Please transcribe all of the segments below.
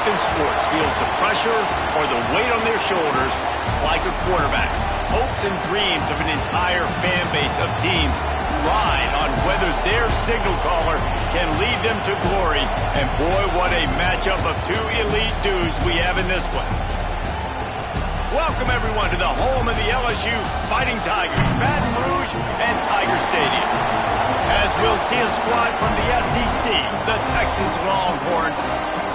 in sports feels the pressure or the weight on their shoulders like a quarterback. Hopes and dreams of an entire fan base of teams ride on whether their signal caller can lead them to glory. And boy, what a matchup of two elite dudes we have in this one. Welcome, everyone, to the home of the LSU Fighting Tigers, Baton Rouge and Tiger Stadium. As we'll see a squad from the SEC, the Texas Longhorns,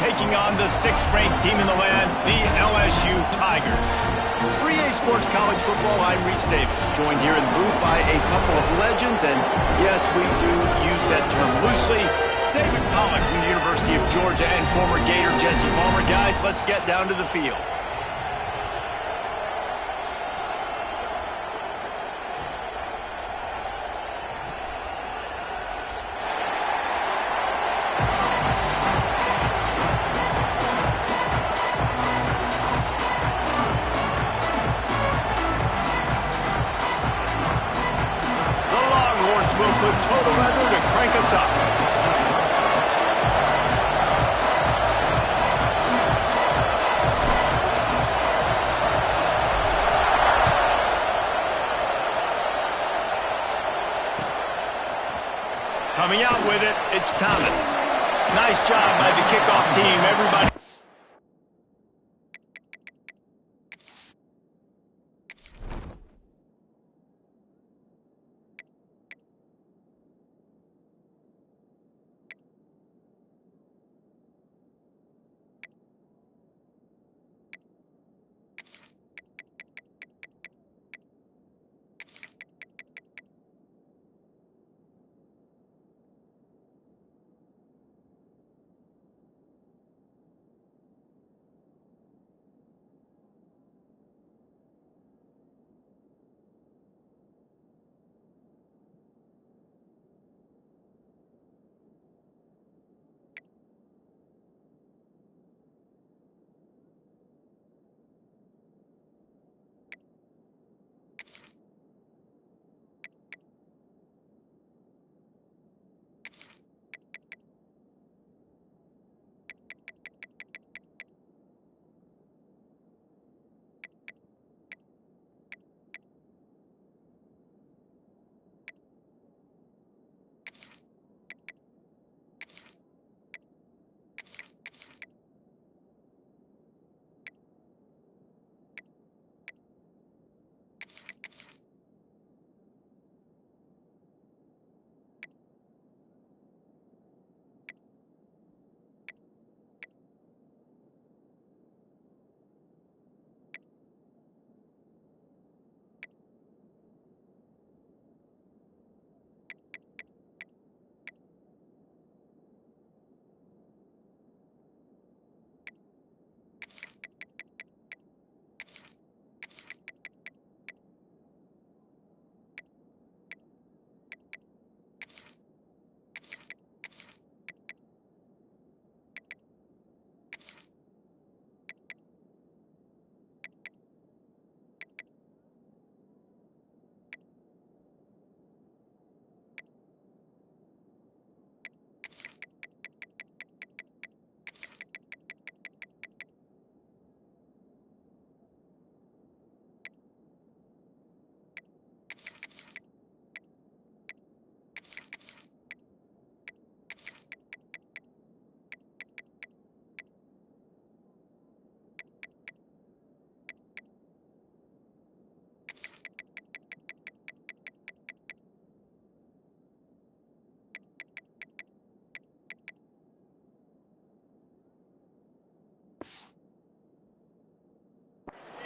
taking on the 6th-ranked team in the land, the LSU Tigers. 3A Sports College Football, I'm Reese Davis, joined here in the booth by a couple of legends, and yes, we do use that term loosely. David Pollack from the University of Georgia and former Gator Jesse Palmer. Guys, let's get down to the field. Will put total weather to crank us up. Coming out with it, it's Thomas. Nice job by the kickoff team, everybody.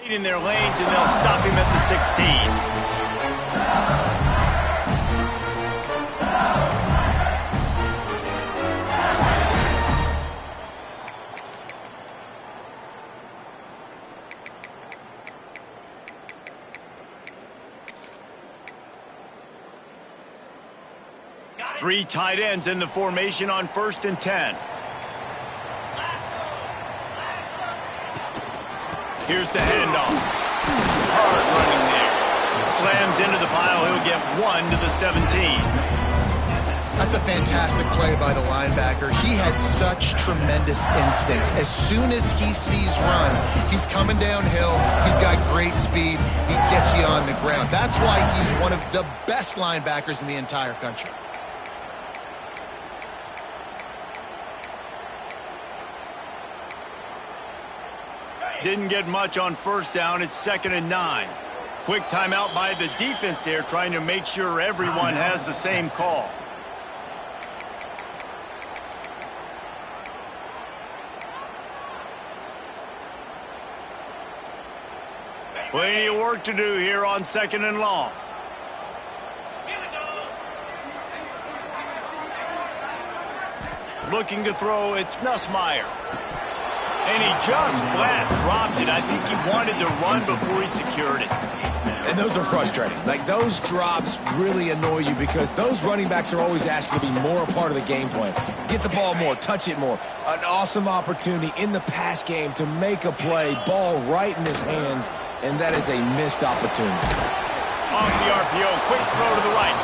In their lanes, and they'll stop him at the 16. Three tight ends in the formation on 1st and 10. Here's the handoff. Hard running there. Slams into the pile. He'll get 1 to the 17. That's a fantastic play by the linebacker. He has such tremendous instincts. As soon as he sees run, he's coming downhill. He's got great speed. He gets you on the ground. That's why he's one of the best linebackers in the entire country. Didn't get much on first down. It's 2nd and 9. Quick timeout by the defense there, trying to make sure everyone has the same call. Plenty of work to do here on 2nd and long. Looking to throw, it's Nussmeier. And he just flat dropped it. I think he wanted to run before he secured it. And those are frustrating. Like, those drops really annoy you because those running backs are always asking to be more a part of the game plan. Get the ball more, touch it more. An awesome opportunity in the pass game to make a play, ball right in his hands, and that is a missed opportunity. Off the RPO, quick throw to the right.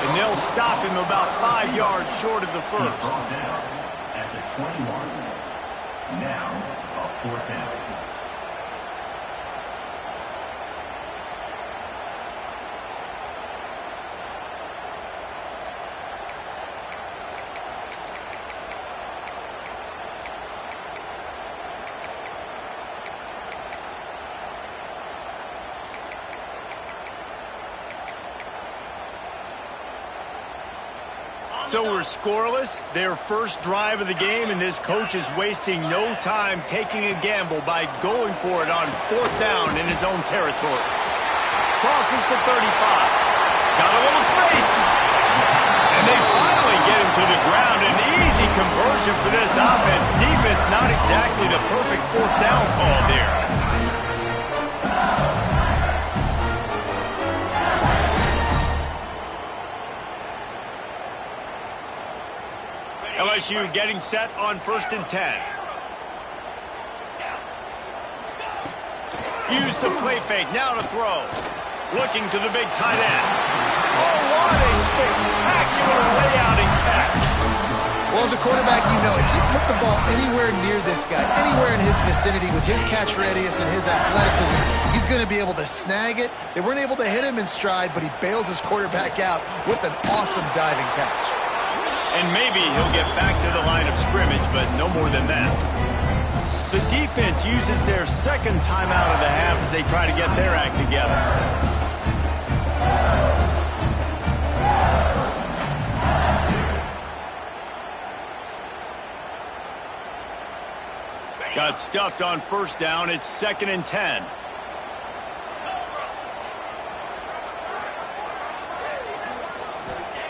And they'll stop him about 5 yards short of the first. At the 21. Now, a 4th down. So we're scoreless, their first drive of the game, and this coach is wasting no time taking a gamble by going for it on 4th down in his own territory. Crosses to 35. Got a little space. And they finally get him to the ground. An easy conversion for this offense. Defense not exactly the perfect 4th down call there. LSU getting set on 1st and 10. Use the play fake, now to throw. Looking to the big tight end. Oh, what a spectacular layout and catch. Well, as a quarterback, you know, if you put the ball anywhere near this guy, anywhere in his vicinity with his catch radius and his athleticism, he's going to be able to snag it. They weren't able to hit him in stride, but he bails his quarterback out with an awesome diving catch. And maybe he'll get back to the line of scrimmage, but no more than that. The defense uses their 2nd timeout of the half as they try to get their act together. Got stuffed on 1st down. It's 2nd and 10.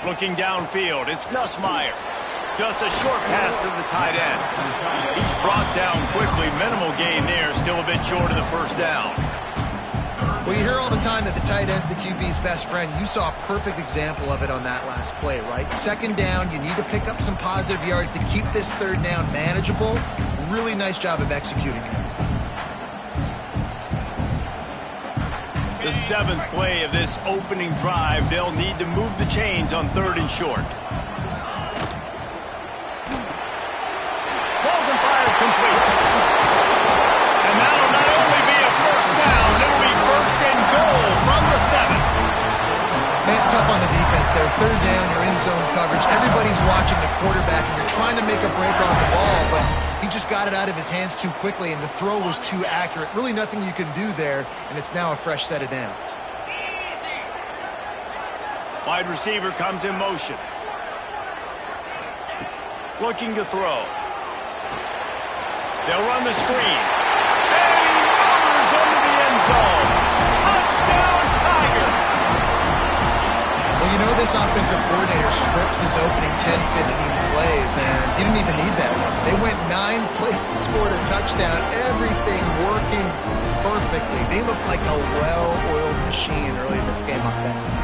Looking downfield, it's Nussmeier. Just a short pass to the tight end. He's brought down quickly. Minimal gain there, still a bit short of the 1st down. Well, you hear all the time that the tight end's the QB's best friend. You saw a perfect example of it on that last play, right? 2nd down, you need to pick up some positive yards to keep this 3rd down manageable. Really nice job of executing there. The 7th play of this opening drive, they'll need to move the chains on 3rd and short. Balls and fired complete. And that'll not only be a 1st down, it'll be 1st and goal from the 7th. And it's tough on the defense there. 3rd down, you're in zone coverage. Everybody's watching the quarterback, and you're trying to make a break on the ball, but he just got it out of his hands too quickly, and the throw was too accurate. Really nothing you can do there, and it's now a fresh set of downs. Wide receiver comes in motion. Looking to throw. They'll run the screen. And he murders into the end zone. Touchdown, Tiger! Well, you know this offensive coordinator scripts his opening 10, 15 plays, and he didn't even need that one. They went 9 plays and scored a touchdown. Everything working perfectly. They looked like a well-oiled machine early in this game offensively.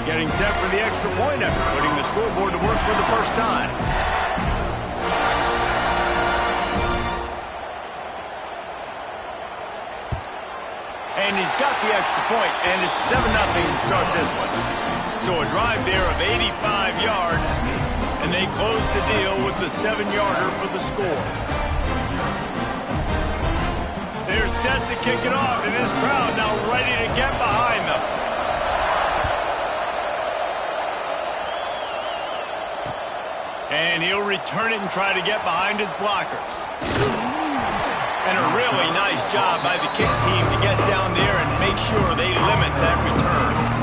Getting set for the extra point after putting the scoreboard to work for the first time. And he's got the extra point, and it's 7-0 to start this one. So a drive there of 85 yards, and they close the deal with the 7-yarder for the score. They're set to kick it off, and this crowd now ready to get behind them. And he'll return it and try to get behind his blockers. And a really nice job by the kick team to get down there and make sure they limit that return.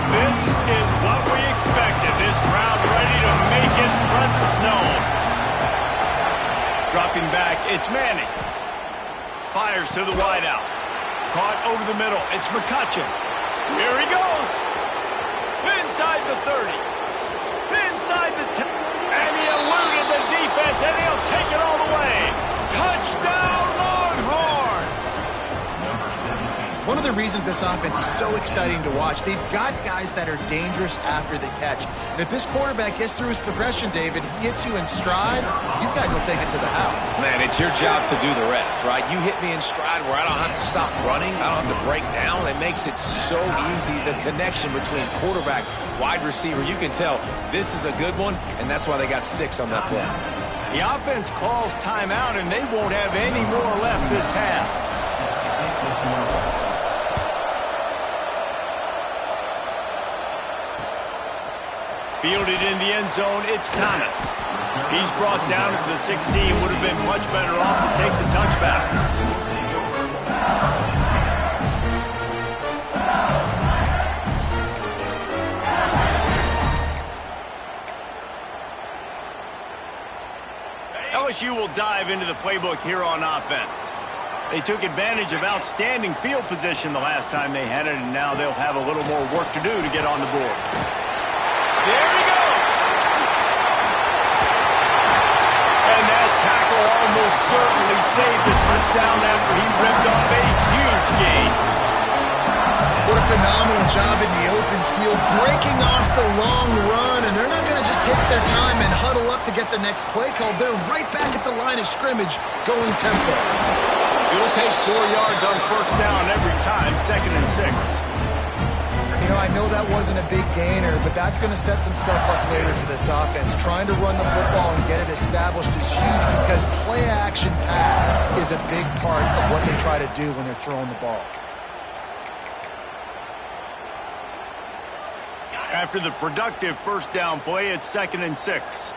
This is what we expected. This crowd ready to make its presence known. Dropping back, it's Manning. Fires to the wideout. Caught over the middle. It's McCutcheon. Here he goes. Inside the 30. Inside the 10. And he eluded the defense, and he'll take it all the way. Touchdown, Longhorns! One of the reasons this offense is so exciting to watch, they've got guys that are dangerous after the catch. And if this quarterback gets through his progression, David, he hits you in stride, these guys will take it to the house. Man, it's your job to do the rest, right? You hit me in stride where I don't have to stop running. I don't have to break down. It makes it so easy. The connection between quarterback, wide receiver, you can tell this is a good one, and that's why they got 6 on that play. The offense calls timeout, and they won't have any more left this half. Fielded in the end zone, it's Thomas. He's brought down at the 16. Would have been much better off to take the touchback. LSU will dive into the playbook here on offense. They took advantage of outstanding field position the last time they had it, and now they'll have a little more work to do to get on the board. There he goes! And that tackle almost certainly saved the touchdown after he ripped off a huge gain. What a phenomenal job in the open field, breaking off the long run, and they're not going to just take their time and huddle up to get the next play called. They're right back at the line of scrimmage going tempo. It'll take 4 yards on first down every time, 2nd and 6. You know, I know that wasn't a big gainer, but that's going to set some stuff up later for this offense. Trying to run the football and get it established is huge because play-action pass is a big part of what they try to do when they're throwing the ball. After the productive first down play, it's 2nd and 6.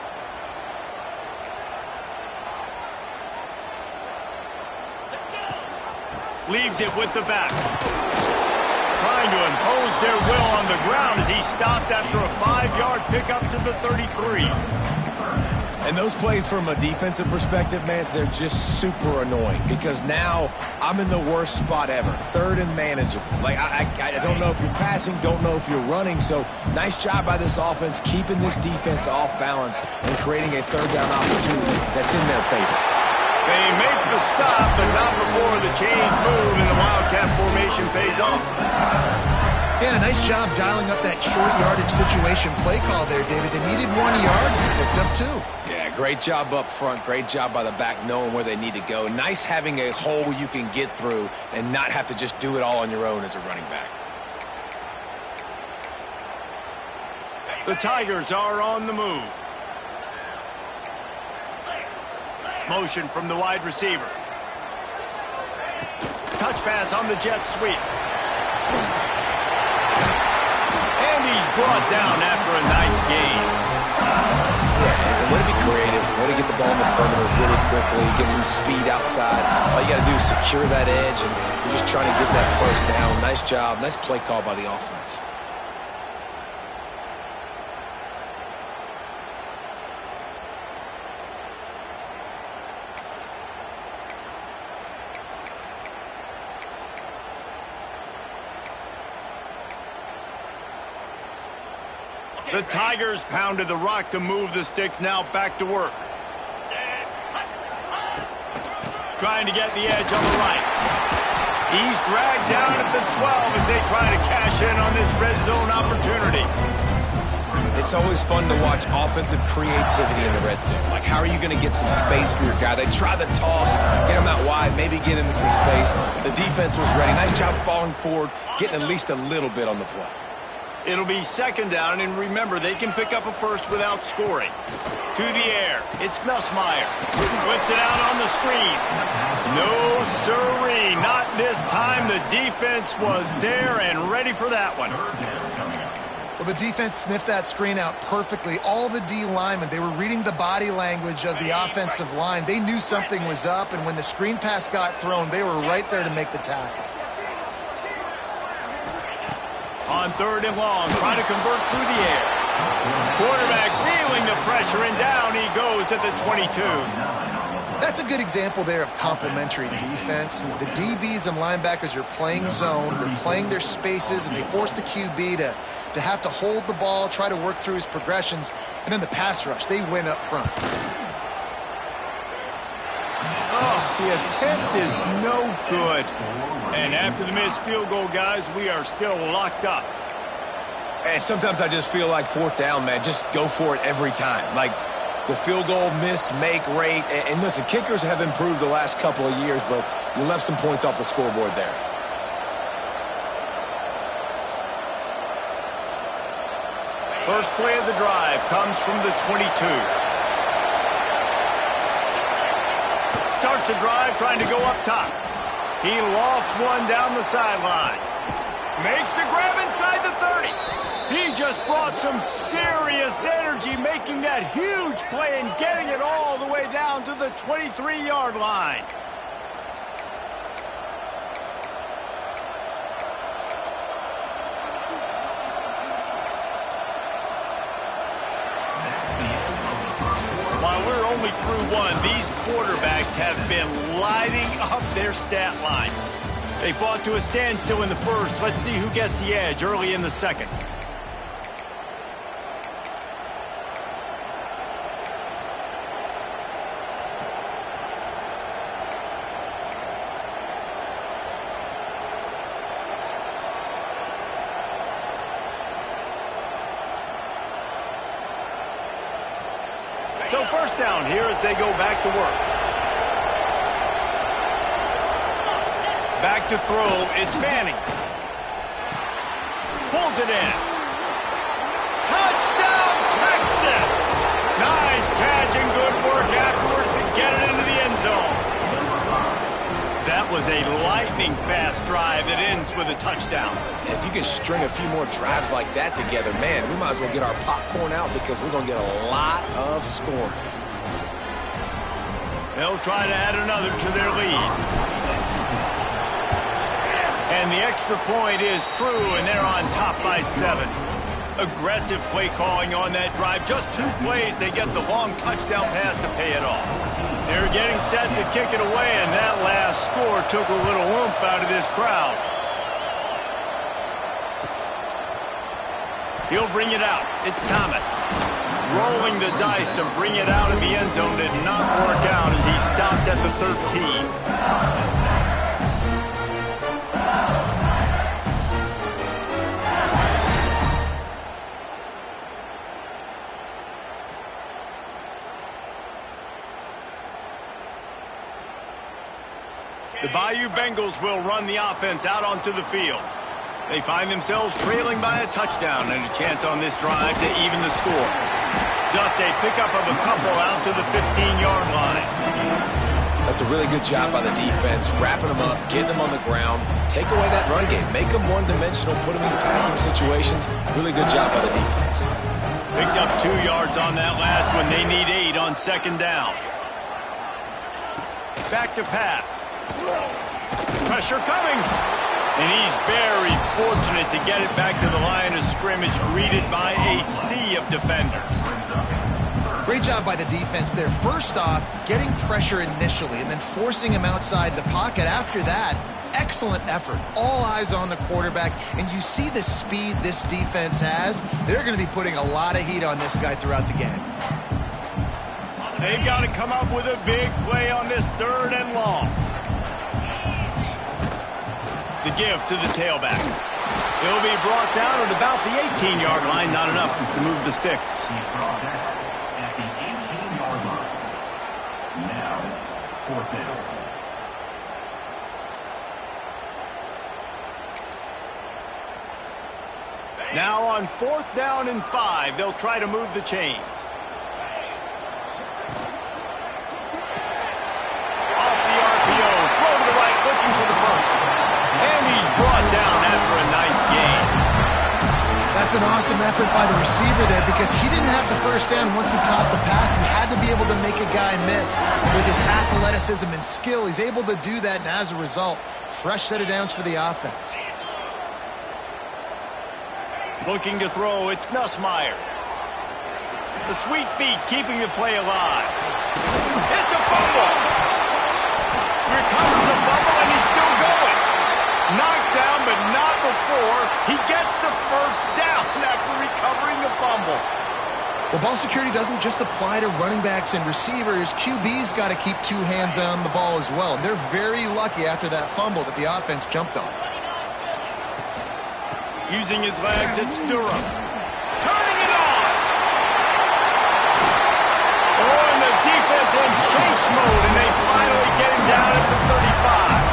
Leaves it with the back. Trying to impose their will on the ground as he stopped after a 5-yard pickup to the 33. And those plays from a defensive perspective, man, they're just super annoying because now I'm in the worst spot ever, 3rd and manageable. Like, I don't know if you're passing, don't know if you're running, so nice job by this offense keeping this defense off balance and creating a 3rd down opportunity that's in their favor. They make the stop, but not before the chains move and the Wildcat formation pays off. Yeah, a nice job dialing up that short yardage situation play call there, David. They needed 1 yard, picked up 2. Yeah, great job up front. Great job by the back knowing where they need to go. Nice having a hole you can get through and not have to just do it all on your own as a running back. The Tigers are on the move. Motion from the wide receiver. Touch pass on the jet sweep. And he's brought down after a nice gain. Yeah, and way to be creative, way to get the ball in the perimeter really quickly, get some speed outside. All you got to do is secure that edge, and you're just trying to get that first down. Nice job, nice play call by the offense. The Tigers pounded the rock to move the sticks, now back to work. Trying to get the edge on the right. He's dragged down at the 12 as they try to cash in on this red zone opportunity. It's always fun to watch offensive creativity in the red zone. Like, how are you going to get some space for your guy? They try the toss, get him out wide, maybe get into some space. The defense was ready. Nice job falling forward, getting at least a little bit on the play. It'll be second down, and remember, they can pick up a first without scoring. To the air, it's Nussmeier. Whips it out on the screen. No siree, not this time. The defense was there and ready for that one. Well, the defense sniffed that screen out perfectly. All the D linemen, they were reading the body language of the offensive line. They knew something was up, and when the screen pass got thrown, they were right there to make the tackle. On third and long, trying to convert through the air. Quarterback feeling the pressure, and down he goes at the 22. That's a good example there of complementary defense. The DBs and linebackers are playing zone, they're playing their spaces, and they force the QB to have to hold the ball, try to work through his progressions, and then the pass rush, they win up front. Oh, the attempt is no good. And after the missed field goal, guys, we are still locked up. And sometimes I just feel like fourth down, man, just go for it every time. Like, the field goal miss, make rate. And listen, kickers have improved the last couple of years, but you left some points off the scoreboard there. First play of the drive comes from the 22. Starts the drive trying to go up top. He lofts one down the sideline. Makes the grab inside the 30. He just brought some serious energy, making that huge play and getting it all the way down to the 23-yard line. While we're only through one, these quarterbacks have been lighting up their stat line. They fought to a standstill in the first. Let's see who gets the edge early in the second. So first down here as they go back to work. Back to throw, it's Manning. Pulls it in. Touchdown, Texas! Nice catch and good work afterwards to get it into the end zone. That was a lightning-fast drive that ends with a touchdown. If you can string a few more drives like that together, man, we might as well get our popcorn out because we're going to get a lot of scoring. They'll try to add another to their lead. And the extra point is true, and they're on top by 7. Aggressive play calling on that drive. Just 2 plays, they get the long touchdown pass to pay it off. They're getting set to kick it away, and that last score took a little oomph out of this crowd. He'll bring it out. It's Thomas. Rolling the dice to bring it out of the end zone did not work out as he stopped at the 13. The Bayou Bengals will run the offense out onto the field. They find themselves trailing by a touchdown and a chance on this drive to even the score. Just a pickup of a couple out to the 15-yard line. That's a really good job by the defense, wrapping them up, getting them on the ground. Take away that run game. Make them one-dimensional, put them in passing situations. Really good job by the defense. Picked up 2 yards on that last one. They need 8 on second down. Back to pass. Pressure coming. And he's very fortunate to get it back to the line of scrimmage, greeted by a sea of defenders. Great job by the defense there. First off, getting pressure initially and then forcing him outside the pocket. After that, excellent effort. All eyes on the quarterback. And you see the speed this defense has. They're going to be putting a lot of heat on this guy throughout the game. They've got to come up with a big play on this third and long. The give to the tailback. He'll be brought down at about the 18-yard line. Not enough to move the sticks. He's brought down at the 18-yard line. Now, fourth down. Now on 4th down and 5, they'll try to move the chains. Off the RPO, throw to the right, looking for the first. And he's brought down after a nice gain. That's an awesome effort by the receiver there because he didn't have the first down once he caught the pass. He had to be able to make a guy miss. With his athleticism and skill, he's able to do that, and as a result, fresh set of downs for the offense. Looking to throw, it's Nussmeier. The sweet feet keeping the play alive. It's a fumble. Recovers the fumble, and he's still going. Knocked down, but not before he gets the first down after recovering the fumble. Well, ball security doesn't just apply to running backs and receivers. QB's got to keep two hands on the ball as well. And they're very lucky after that fumble that the offense jumped on. Using his legs, it's Durham. Turning it on! Oh, and the defense in chase mode, and they finally get him down at the 35.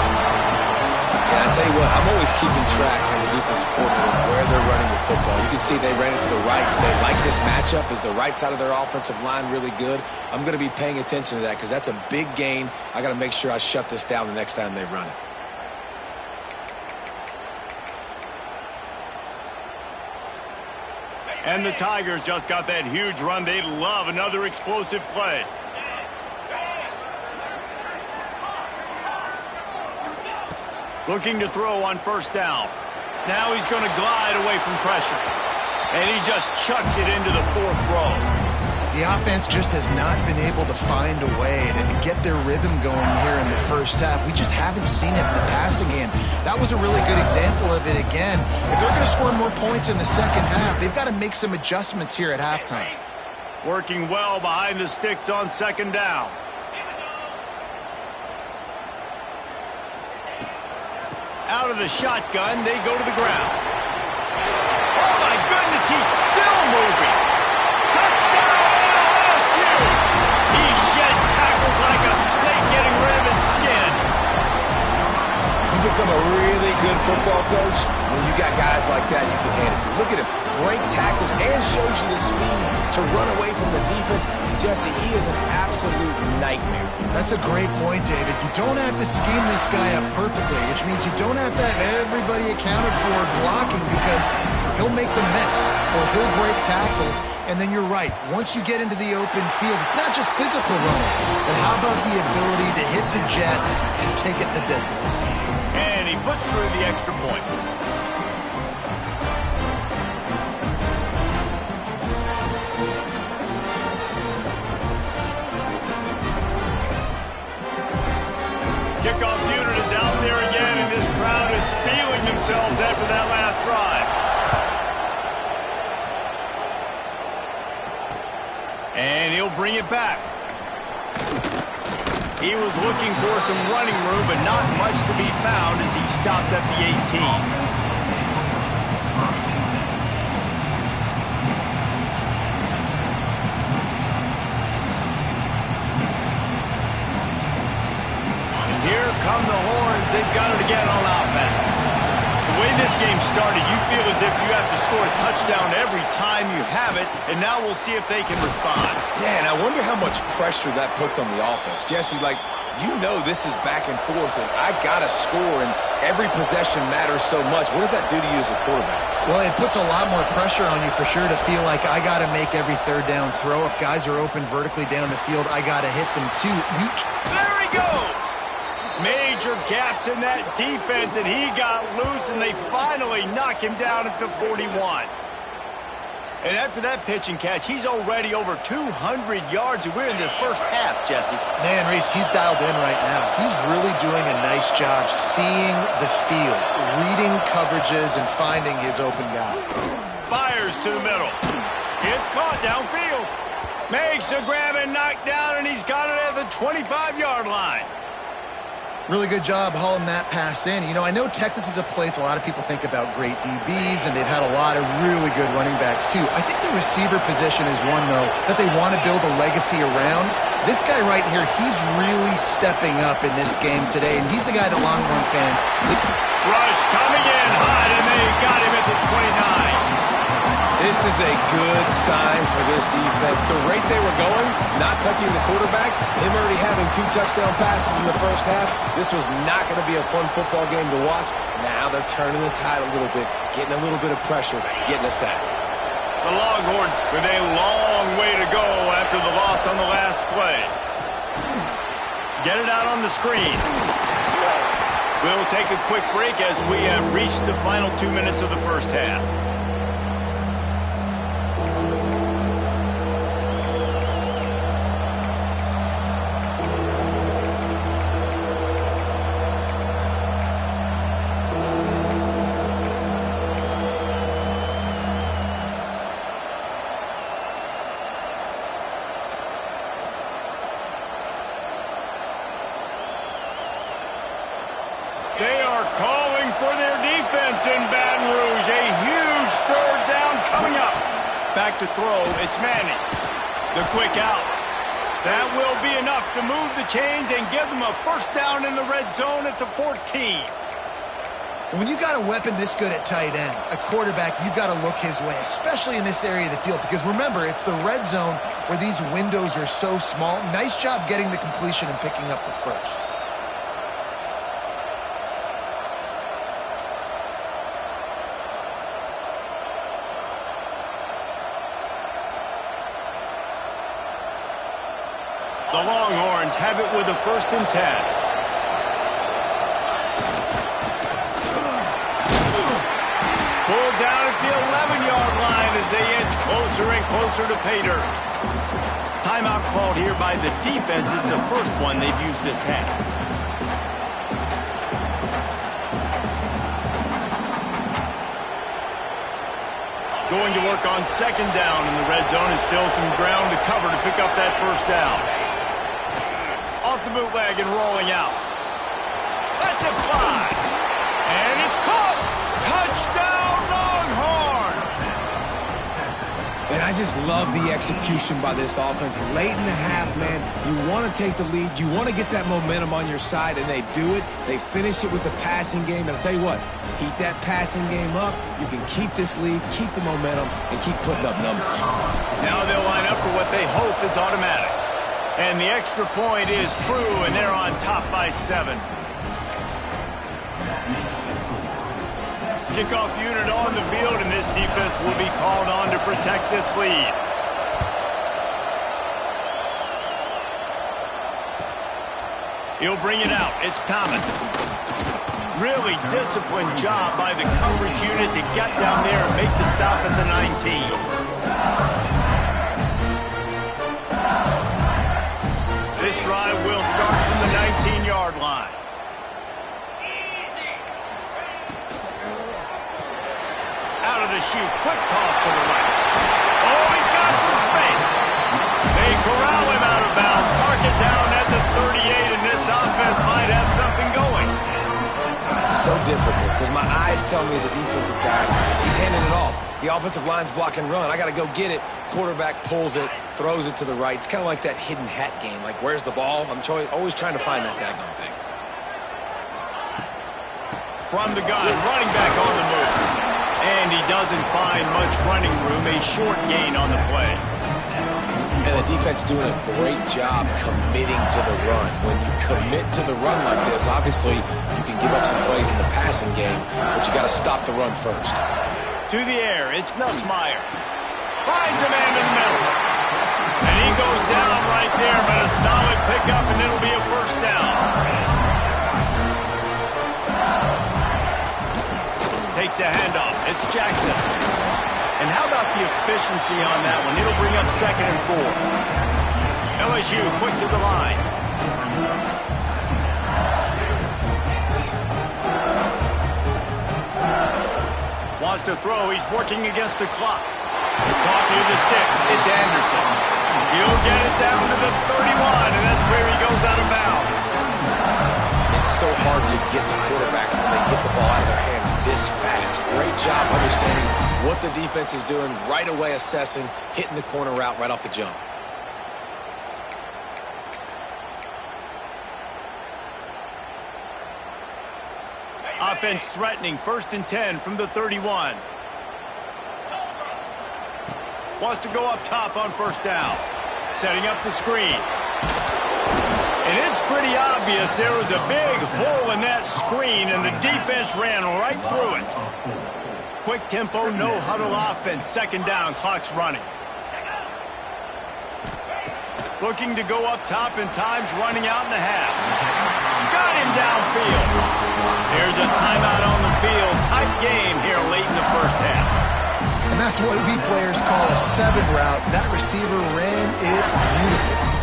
And I tell you what, I'm always keeping track as a defensive coordinator where they're running the football. You can see they ran it to the right. Do they like this matchup? Is the right side of their offensive line really good? I'm going to be paying attention to that because that's a big gain. I got to make sure I shut this down the next time they run it. And the Tigers just got that huge run. They love another explosive play. Looking to throw on 1st down. Now he's going to glide away from pressure. And he just chucks it into the 4th row. The offense just has not been able to find a way to get their rhythm going here in the first half. We just haven't seen it in the passing game. That was a really good example of it again. If they're going to score more points in the second half, they've got to make some adjustments here at halftime. Working well behind the sticks on 2nd down. Out of the shotgun, they go to the ground. Oh, my goodness, he's still moving. Touchdown, LSU! He shed tackles like a snake getting rid of his skin. You become a really good football coach when you got guys like that you can hand it to. Look at him, break tackles and shows you the speed to run away from the defense. Jesse, he is an absolute nightmare. That's a great point, David. You don't have to scheme this guy up perfectly, which means you don't have to have everybody accounted for blocking because he'll make them miss or he'll break tackles. And then you're right. Once you get into the open field, it's not just physical running, but how about the ability to hit the jet and take it the distance? And he puts through the extra point. Kickoff unit is out there again, and this crowd is feeling themselves after that last drive. And he'll bring it back. He was looking for some running room, but not much to be found as he stopped at the 18. Here come the horns. They've got it again on offense. The way this game started, you feel as if you have to score a touchdown every time you have it, and now we'll see if they can respond. Yeah, and I wonder how much pressure that puts on the offense. Jesse, like, you know this is back and forth, and I got to score, and every possession matters so much. What does that do to you as a quarterback? Well, it puts a lot more pressure on you for sure to feel like I got to make every 3rd down throw. If guys are open vertically down the field, I got to hit them too. There he goes! Major gaps in that defense, and he got loose, and they finally knock him down at the 41. And after that pitch and catch, he's already over 200 yards, and we're in the first half, Jesse. Man, Reese, he's dialed in right now. He's really doing a nice job seeing the field, reading coverages, and finding his open guy. Fires to the middle. It's caught downfield. Makes the grab and knock down, and he's got it at the 25-yard line. Really good job hauling that pass in. You know, I know Texas is a place a lot of people think about great DBs, and they've had a lot of really good running backs, too. I think the receiver position is one, though, that they want to build a legacy around. This guy right here, he's really stepping up in this game today, and he's the guy that Longhorn fans... Rush coming in hot, and they got him at the 29. This is a good sign for this defense. The rate they were going, not touching the quarterback, him already having 2 touchdown passes in the first half, this was not going to be a fun football game to watch. Now they're turning the tide a little bit, getting a little bit of pressure, getting a sack. The Longhorns with a long way to go after the loss on the last play. Get it out on the screen. We'll take a quick break as we have reached the final 2 minutes of the first half. They are calling for their defense in Baton Rouge. A huge third down coming up. Back to throw, it's Manning. The quick out. That will be enough to move the chains and give them a first down in the red zone at the 14. When you got a weapon this good at tight end, a quarterback, you've got to look his way, especially in this area of the field. Because remember, it's the red zone where these windows are so small. Nice job getting the completion and picking up the first. The Longhorns have it with a 1st and 10. Pulled down at the 11-yard line as they inch closer and closer to pay dirt. Timeout called here by the defense is the first one they've used this half. Going to work on 2nd down in the red zone is still some ground to cover to pick up that first down. Off the bootleg and rolling out. That's a fly. And it's caught. Touchdown, Longhorns. And I just love the execution by this offense. Late in the half, man, you want to take the lead. You want to get that momentum on your side, and they do it. They finish it with the passing game. And I'll tell you what, keep that passing game up. You can keep this lead, keep the momentum, and keep putting up numbers. Now they'll line up for what they hope is automatic. And the extra point is true, and they're on top by 7. Kickoff unit on the field, and this defense will be called on to protect this lead. He'll bring it out. It's Thomas. Really disciplined job by the coverage unit to get down there and make the stop at the 19. This drive will start from the 19-yard line. Out of the chute, quick toss to the right. Oh, he's got some space. They corral him out of bounds, mark it down at the 38, and this offense might have something going. So difficult because my eyes tell me as a defensive guy, he's handing it off. The offensive line's block and run. I got to go get it. Quarterback pulls it, throws it to the right. It's kind of like that hidden hat game. Like, where's the ball? I'm always trying to find that daggone thing. From the gun, running back on the move. And he doesn't find much running room. A short gain on the play. And the defense doing a great job committing to the run. When you commit to the run like this, obviously you can give up some plays in the passing game, but you got to stop the run first. To the air, it's Nussmeier. Finds a man in the middle. And he goes down right there, but a solid pickup, and it'll be a first down. Takes the handoff. It's Jackson. And how about the efficiency on that one? It'll bring up 2nd and 4. LSU quick to the line. Wants to throw. He's working against the clock. Caught near the sticks. It's Anderson. He'll get it down to the 31, and that's where he goes out of bounds. It's so hard to get to quarterbacks when they get the ball out of their hands this fast. Great job understanding what the defense is doing, right away assessing, hitting the corner route right off the jump. Offense threatening, 1st and 10 from the 31. Wants to go up top on 1st down. Setting up the screen. And it's pretty obvious there was a big hole in that screen, and the defense ran right through it. Quick tempo, no huddle offense. 2nd down, clock's running. Looking to go up top, and time's running out in the half. Got him downfield. There's a timeout on the field. Tight game here late in the 1st half. And that's what we players call a 7 route. That receiver ran it beautifully.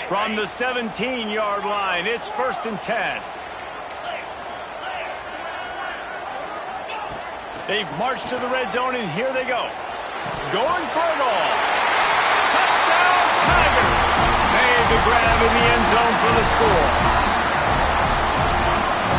From the 17-yard line, it's 1st and 10. They've marched to the red zone, and here they go. Going for it all. Touchdown, Tigers! Made the grab in the end zone for the score.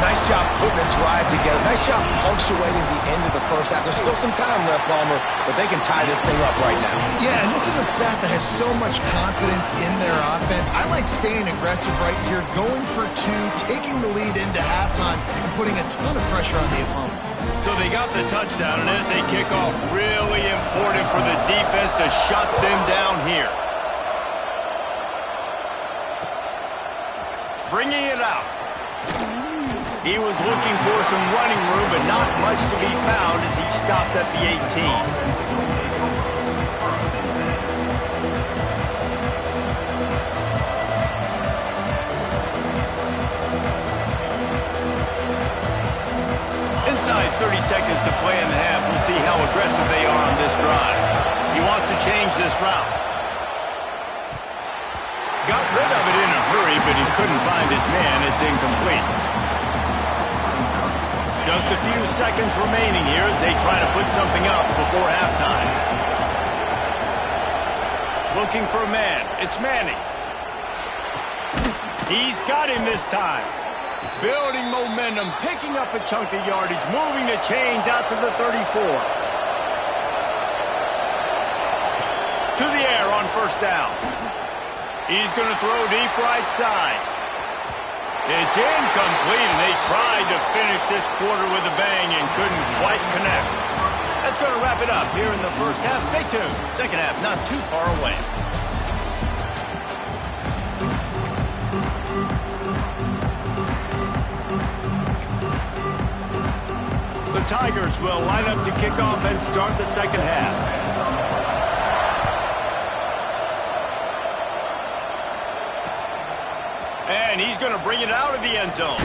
Nice job putting the drive together. Nice job punctuating the end of the 1st half. There's still some time left, Palmer, but they can tie this thing up right now. Yeah, and this is a staff that has so much confidence in their offense. I like staying aggressive right here, going for 2, taking the lead into halftime, and putting a ton of pressure on the opponent. So they got the touchdown, and as they kick off, really important for the defense to shut them down here. Bringing it out. He was looking for some running room, but not much to be found as he stopped at the 18. Inside 30 seconds to play in the half. We'll see how aggressive they are on this drive. He wants to change this route. Got rid of it in a hurry, but he couldn't find his man. It's incomplete. Just a few seconds remaining here as they try to put something up before halftime. Looking for a man. It's Manning. He's got him this time. Building momentum, picking up a chunk of yardage, moving the chains out to the 34. To the air on 1st down. He's going to throw deep right side. It's incomplete, and they tried to finish this quarter with a bang and couldn't quite connect. That's going to wrap it up here in the 1st half. Stay tuned. 2nd half not too far away. The Tigers will line up to kick off and start the 2nd half. And he's going to bring it out of the end zone.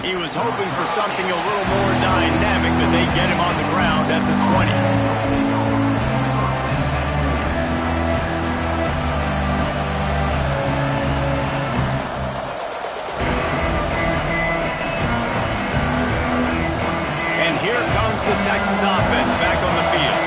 He was hoping for something a little more dynamic, but they get him on the ground at the 20. The Texas offense back on the field.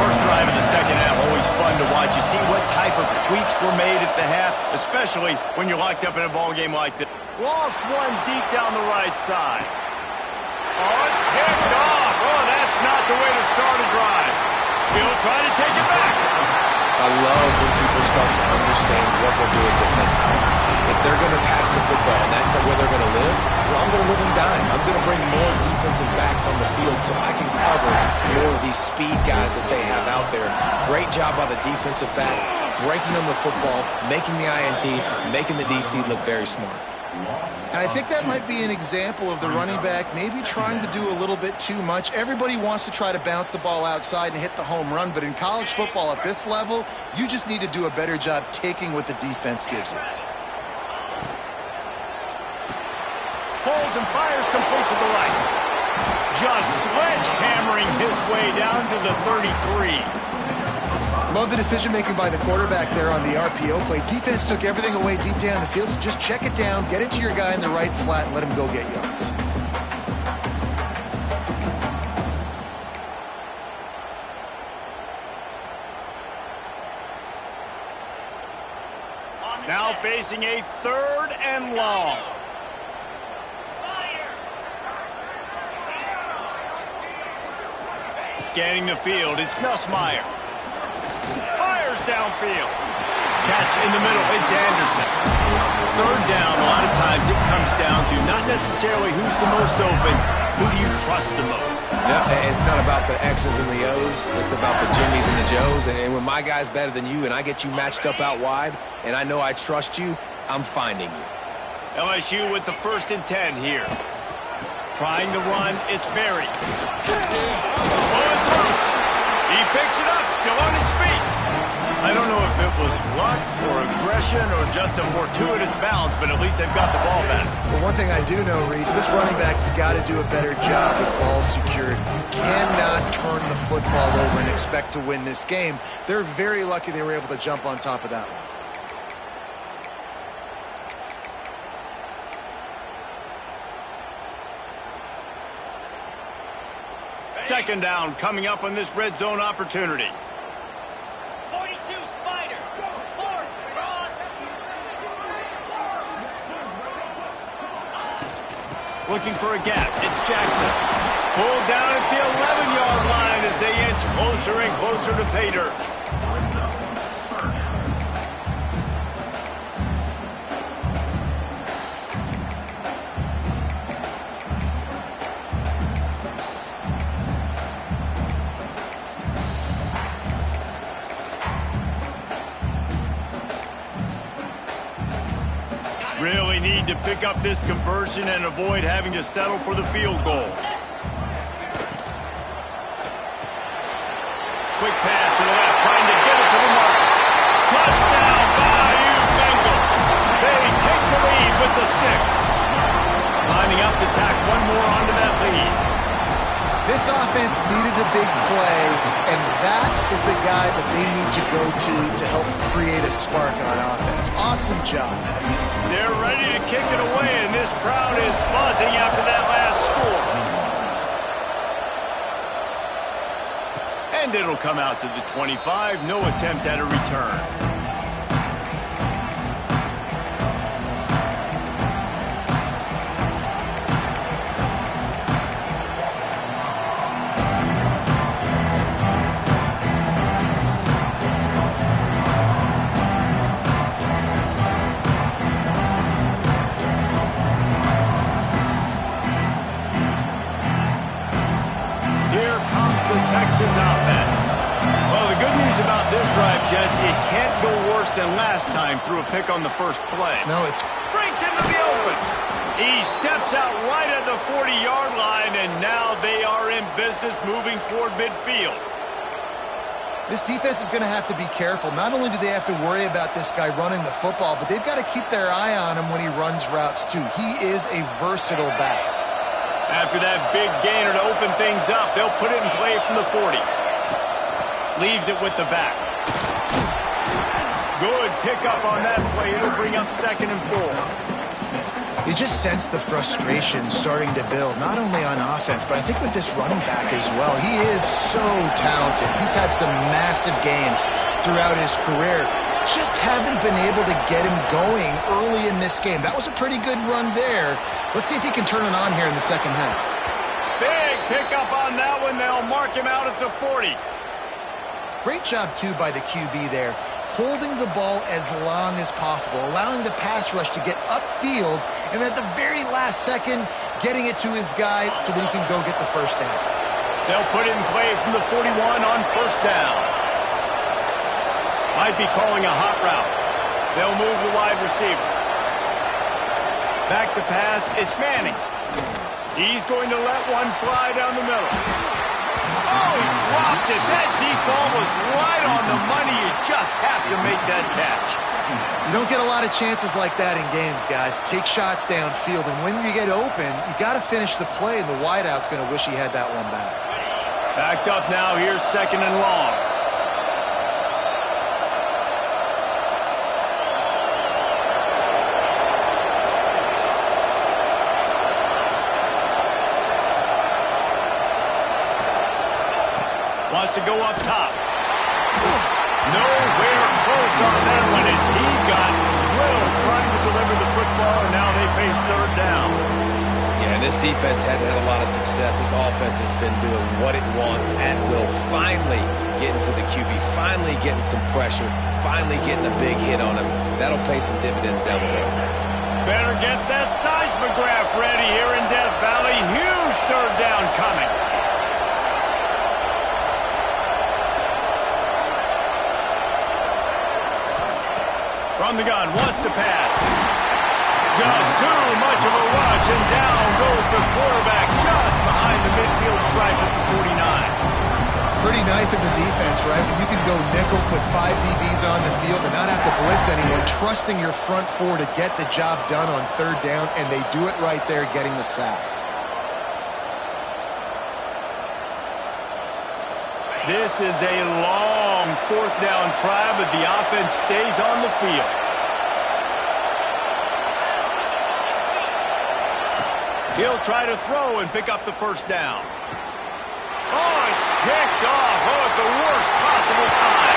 First drive of the 2nd half, always fun to watch. You see what type of tweaks were made at the half, especially when you're locked up in a ball game like this. Lost one deep down the right side. Oh, it's picked off. Oh, that's not the way to start a drive. He'll try to take it back. I love when people start to understand what we're doing defensively. If they're going to pass the football and that's the way they're going to live, well, I'm going to live and dime. I'm going to bring more defensive backs on the field so I can cover more of these speed guys that they have out there. Great job by the defensive back, breaking them the football, making the INT, making the DC look very smart. And I think that might be an example of the running back maybe trying to do a little bit too much. Everybody wants to try to bounce the ball outside and hit the home run, but in college football at this level, you just need to do a better job taking what the defense gives you. Holds and fires complete to the right. Just sledgehammering his way down to the 33. Love the decision-making by the quarterback there on the RPO play. Defense took everything away deep down the field, so just check it down, get it to your guy in the right flat, and let him go get yards. Now facing a 3rd and long. Scanning the field, it's Nussmeier. Fires downfield. Catch in the middle, it's Anderson. 3rd down, a lot of times it comes down to not necessarily who's the most open, who do you trust the most? Yeah, it's not about the X's and the O's. It's about the Jimmys and the Joes. And when my guy's better than you and I get you matched up out wide and I know I trust you, I'm finding you. LSU with the 1st and 10 here. Trying to run, it's Berry. Oh, it's loose. He picks it up, still on his feet. I don't know if it was luck or aggression or just a fortuitous bounce, but at least they've got the ball back. Well, one thing I do know, Reese, this running back's got to do a better job with ball security. Cannot turn the football over and expect to win this game. They're very lucky they were able to jump on top of that one. 2nd down coming up on this red zone opportunity. 42, Spider. 4, cross. Looking for a gap. It's Jackson. Pulled down at the 11-yard line as they inch closer and closer to pay dirt. Really need to pick up this conversion and avoid having to settle for the field goal. Quick pass to the left, trying to get it to the mark. Touchdown, Bayou Bengals. They take the lead with the 6. Lining up to tack one more onto that lead. This offense needed a big play, and that is the guy that they need to go to help create a spark on offense. Awesome job. They're ready to kick it away, and this crowd is buzzing after that last score. And it'll come out to the 25. No attempt at a return. Texas offense. Well, the good news about this drive, Jesse, it can't go worse than last time through a pick on the first play. No, it's Breaks into the open. He steps out right at the 40-yard line, and now they are in business moving toward midfield. This defense is going to have to be careful. Not only do they have to worry about this guy running the football, but they've got to keep their eye on him when he runs routes, too. He is a versatile back. After that big gainer to open things up, they'll put it in play from the 40. Leaves it with the back. Good pickup on that play. It'll bring up 2nd and 4. You just sense the frustration starting to build, not only on offense, but I think with this running back as well. He is so talented. He's had some massive games throughout his career. Just haven't been able to get him going early in this game. That was a pretty good run there. Let's see if he can turn it on here in the second half. Big pickup on that one. They'll mark him out at the 40. Great job, too, by the QB there, holding the ball as long as possible, allowing the pass rush to get upfield, and at the very last second, getting it to his guy so that he can go get the first down. They'll put it in play from the 41 on 1st down. Might be calling a hot route. They'll move the wide receiver. Back to pass, it's Manning. He's going to let one fly down the middle. Oh, he dropped it. That deep ball was right on the money. You just have to make that catch. You don't get a lot of chances like that in games, guys. Take shots downfield, and when you get open, you got to finish the play, and the wideout's going to wish he had that one back. Backed up now. Here's 2nd and long. Wants to go up top. Nowhere close on that one as he got drilled face third down. Yeah, and this defense hadn't had a lot of success. This offense has been doing what it wants at will. Finally getting to the QB, finally getting some pressure, finally getting a big hit on him. That'll pay some dividends down the road. Better get that seismograph ready here in Death Valley. Huge third down coming. From the gun, wants to pass. Just too much of a rush, and down goes the quarterback just behind the midfield stripe at the 49. Pretty nice as a defense, right? When you can go nickel, put 5 DBs on the field and not have to blitz anyone, trusting your front four to get the job done on third down, and they do it right there, getting the sack. This is a long fourth down try, but the offense stays on the field. He'll try to throw and pick up the first down. Oh, it's picked off. Oh, at the worst possible time.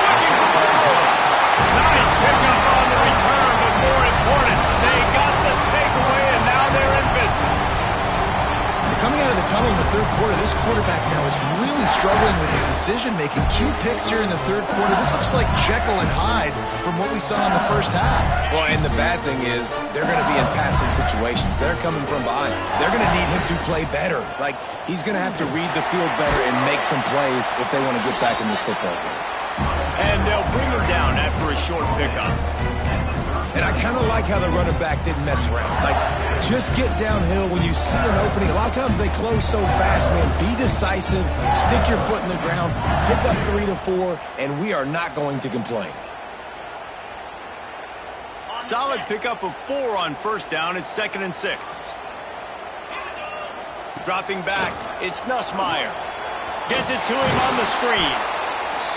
Looking for more. Nice pickup on the return, but more important, they got the takeaway, and now they're in business. Coming out of the tunnel in the third quarter, this quarterback now is really struggling with his decision-making. 2 picks here in the third quarter. This looks like Jekyll and Hyde from what we saw in the first half. Well, and the bad thing is they're going to be in passing situations. They're coming from behind. They're going to need him to play better. Like, he's going to have to read the field better and make some plays if they want to get back in this football game. And they'll bring him down after a short pickup. And I kind of like how the running back didn't mess around. Like, just get downhill when you see an opening. A lot of times they close so fast, man. Be decisive, stick your foot in the ground, pick up 3 to 4, and we are not going to complain. Solid pickup of 4 on first down. It's 2nd and 6. Dropping back, it's Nussmeier. Gets it to him on the screen.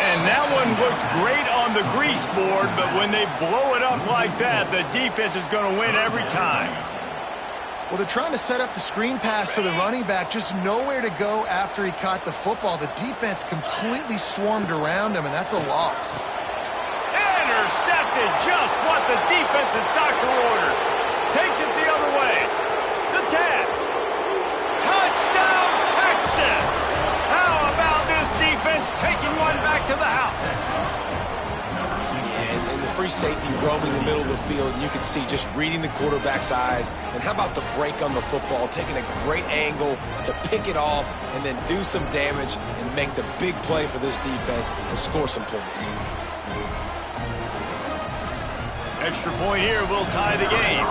And that one looked great on the grease board, but when they blow it up like that, the defense is going to win every time. Well, they're trying to set up the screen pass to the running back, just nowhere to go after he caught the football. The defense completely swarmed around him, and that's a loss. Intercepted, just what the defense's doctor ordered. Takes it the other way. The 10. Touchdown, Texas! How about this defense taking one back to the house? Yeah, and the free safety roaming the middle of the field, and you can see just reading the quarterback's eyes. And how about the break on the football, taking a great angle to pick it off and then do some damage and make the big play for this defense to score some points. Extra point here will tie the game.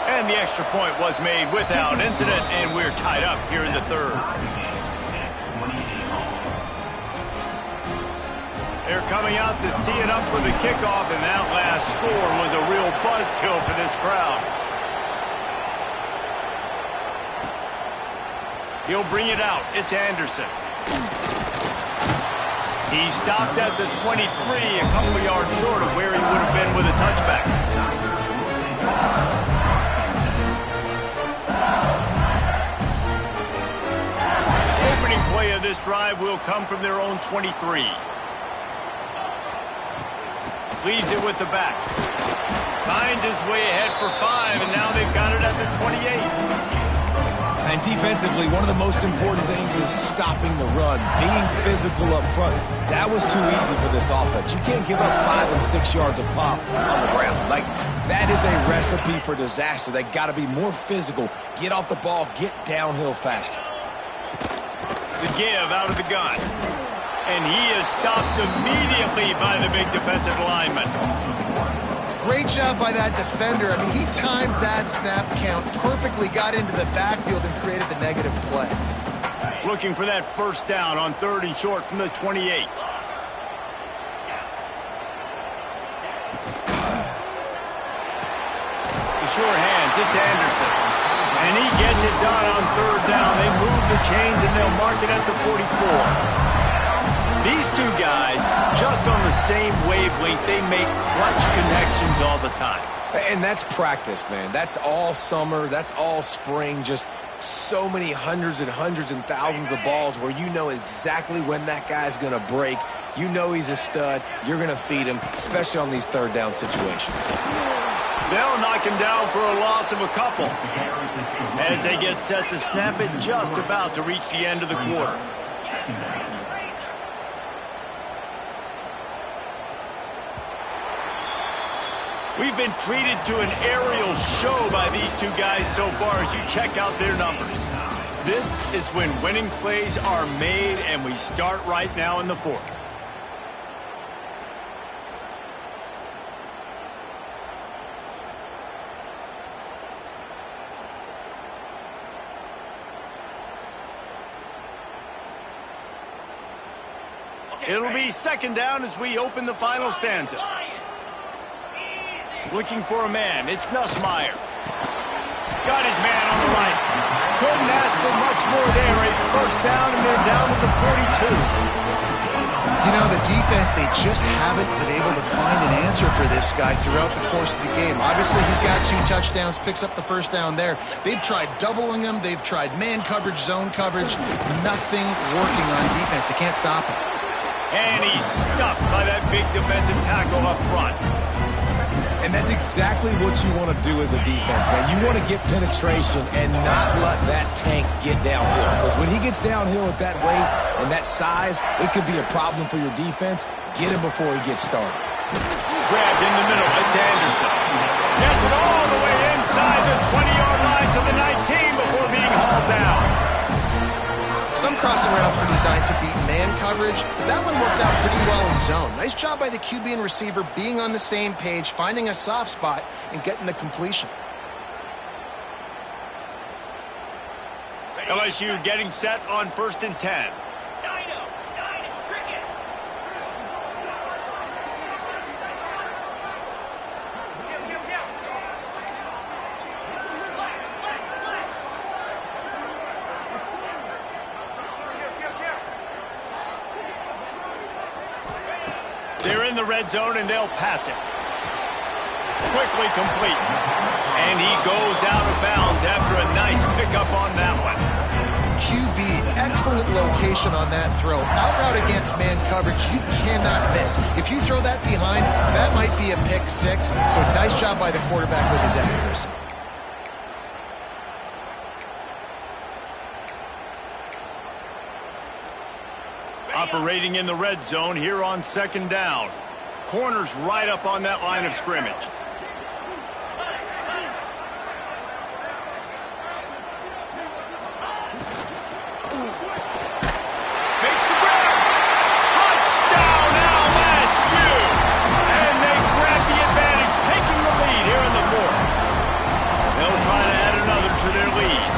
And the extra point was made without incident, and we're tied up here in the third. They're coming out to tee it up for the kickoff, and that last score was a real buzzkill for this crowd. He'll bring it out. It's Anderson. He stopped at the 23, a couple yards short of where he would have been with a touchback. Opening play of this drive will come from their own 23. Leaves it with the back. Finds his way ahead for 5, and now they've got it at the 28. And defensively, one of the most important things is stopping the run, being physical up front. That was too easy for this offense. You can't give up 5 and 6 yards of pop on the ground. Like, that is a recipe for disaster. They got to be more physical, get off the ball, get downhill faster. The give out of the gun. And he is stopped immediately by the big defensive lineman. Great job by that defender. I mean, he timed that snap count perfectly, got into the backfield and created the negative play. Looking for that first down on 3rd and short from the 28. The sure hands, it's Anderson. And he gets it done on 3rd down. They move the chains and they'll mark it at the 44. These two guys, just on the same wavelength, they make clutch connections all the time. And that's practice, man. That's all summer. That's all spring. Just so many hundreds and hundreds and thousands of balls where you know exactly when that guy's going to break. You know he's a stud. You're going to feed him, especially on these 3rd down situations. They'll knock him down for a loss of a couple as they get set to snap it just about to reach the end of the quarter. We've been treated to an aerial show by these two guys so far as you check out their numbers. This is when winning plays are made, and we start right now in the fourth. It'll be second down as we open the final stanza. Looking for a man, it's Nussmeier. Got his man on the right. Couldn't ask for much more there. A first down, and they're down to the 42. You know, the defense, they just haven't been able to find an answer for this guy throughout the course of the game. Obviously, he's got 2 touchdowns, picks up the first down there. They've tried doubling him. They've tried man coverage, zone coverage. Nothing working on defense. They can't stop him. And he's stuffed by that big defensive tackle up front. And that's exactly what you want to do as a defense, man. You want to get penetration and not let that tank get downhill. Because when he gets downhill at that weight and that size, it could be a problem for your defense. Get him before he gets started. Grabbed in the middle. It's Anderson. Gets it all the way inside the 20-yard line to the 19 before being hauled down. Some crossing routes were designed to beat man coverage. That one worked out pretty well in zone. Nice job by the QB and receiver being on the same page, finding a soft spot, and getting the completion. LSU getting set on 1st and 10. They're in the red zone, and they'll pass it. Quickly complete. And he goes out of bounds after a nice pickup on that one. QB, excellent location on that throw. Out route against man coverage, you cannot miss. If you throw that behind, that might be a pick 6. So nice job by the quarterback with his accuracy. Operating in the red zone here on 2nd down. Corners right up on that line of scrimmage. Makes the grab. Touchdown LSU! And they grab the advantage, taking the lead here in the fourth. They'll try to add another to their lead.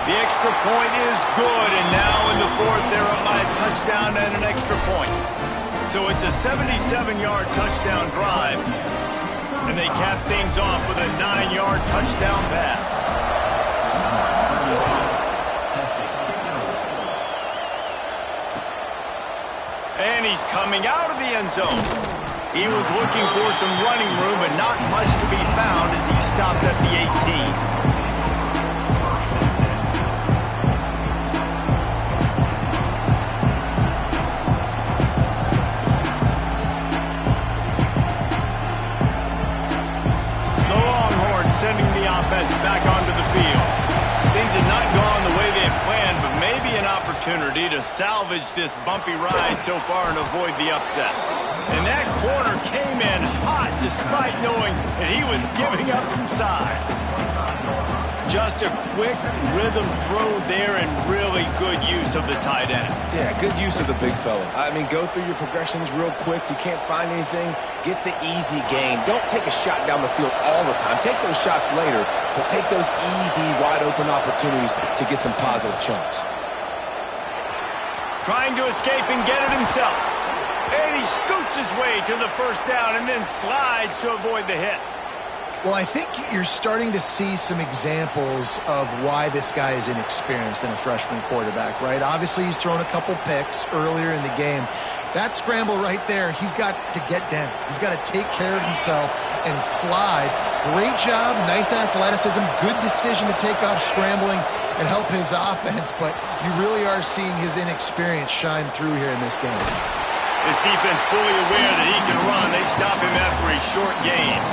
The extra point is good, and now in the fourth, they're up by a touchdown and an extra point. So it's a 77-yard touchdown drive, and they cap things off with a 9-yard touchdown pass. And he's coming out of the end zone. He was looking for some running room, but not much to be found as he stopped at the 18. Sending the offense back onto the field. Things had not gone the way they had planned, but maybe an opportunity to salvage this bumpy ride so far and avoid the upset. And that corner came in hot despite knowing that he was giving up some size. Just a quick rhythm throw there and really good use of the tight end. Yeah, good use of the big fella. I mean, go through your progressions real quick. You can't find anything. Get the easy gain. Don't take a shot down the field all the time. Take those shots later, but take those easy, wide-open opportunities to get some positive chunks. Trying to escape and get it himself. And he scoots his way to the first down and then slides to avoid the hit. Well, I think you're starting to see some examples of why this guy is inexperienced in a freshman quarterback, right? Obviously, he's thrown a couple picks earlier in the game. That scramble right there, he's got to get down. He's got to take care of himself and slide. Great job, nice athleticism, good decision to take off scrambling and help his offense, but you really are seeing his inexperience shine through here in this game. This defense fully aware that he can run. They stop him after a short gain.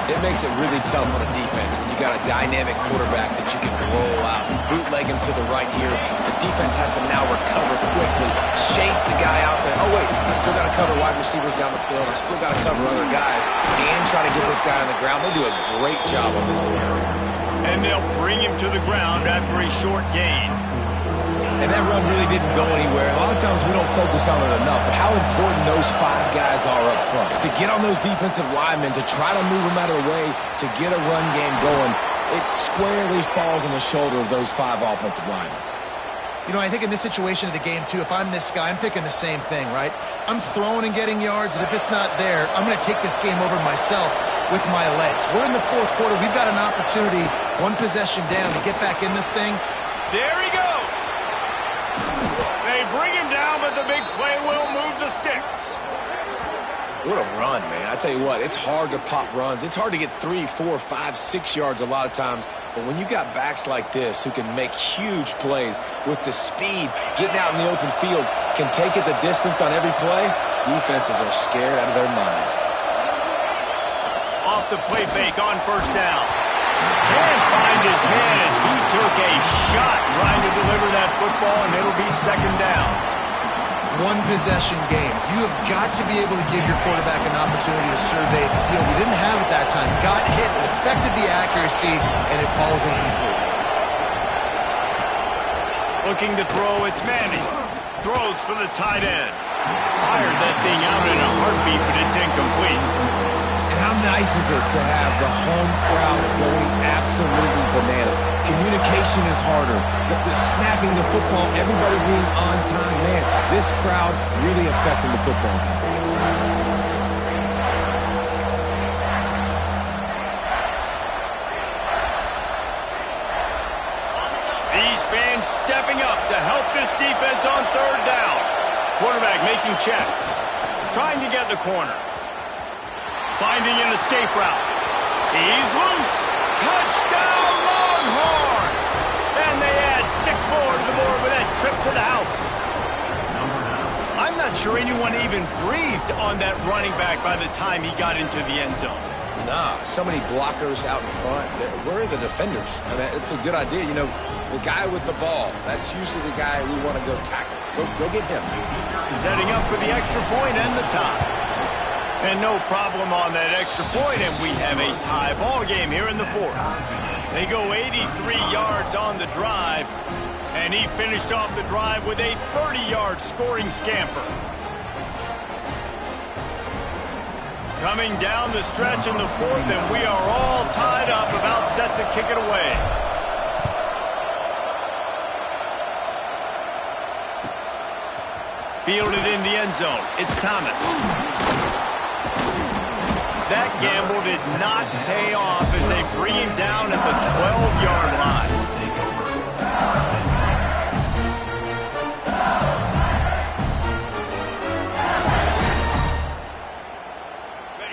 Yeah, it makes it really tough on a defense when you got a dynamic quarterback that you can roll out and bootleg him to the right here. The defense has to now recover quickly, chase the guy out there. Oh, wait, I still got to cover wide receivers down the field. I still got to cover other guys and try to get this guy on the ground. They do a great job on this play. And they'll bring him to the ground after a short gain. And that run really didn't go anywhere. A lot of times we don't focus on it enough, but how important those 5 guys are up front. To get on those defensive linemen, to try to move them out of the way, to get a run game going, it squarely falls on the shoulder of those 5 offensive linemen. You know, I think in this situation of the game, too, if I'm this guy, I'm thinking the same thing, right? I'm throwing and getting yards, and if it's not there, I'm going to take this game over myself with my legs. We're in the 4th quarter. We've got an opportunity, 1 possession down, to get back in this thing. There he goes. They bring him down, but the big play will move the sticks. What a run, man. I tell you what, it's hard to pop runs. It's hard to get 3, 4, 5, 6 yards a lot of times. But when you got backs like this who can make huge plays with the speed, getting out in the open field, can take it the distance on every play, defenses are scared out of their mind. Off the play fake on 1st down. Can't find his man as he took a shot trying to deliver that football, and it'll be 2nd down. 1 possession game. You have got to be able to give your quarterback an opportunity to survey the field. He didn't have it that time. Got hit, it affected the accuracy, and it falls incomplete. Looking to throw, it's Manning. Throws for the tight end. Fired that thing out in a heartbeat, but it's incomplete. And how nice is it to have the home crowd going absolutely bananas? Communication is harder. The snapping the football, everybody being on time. Man, this crowd really affecting the football game. These fans stepping up to help this defense on 3rd down. Quarterback making checks. Trying to get the corner. Finding an escape route. He's loose. Touchdown, Longhorns! And they add 6 more to the board with that trip to the house. I'm not sure anyone even breathed on that running back by the time he got into the end zone. Nah, so many blockers out in front. Where are the defenders? I mean, it's a good idea. You know, the guy with the ball, that's usually the guy we want to go tackle. Go get him. Setting up for the extra point and the tie. And no problem on that extra point, and we have a tie ball game here in the 4th. They go 83 yards on the drive, and he finished off the drive with a 30-yard scoring scamper. Coming down the stretch in the 4th, and we are all tied up, about set to kick it away. Fielded in the end zone. It's Thomas. That gamble did not pay off as they bring him down at the 12-yard line.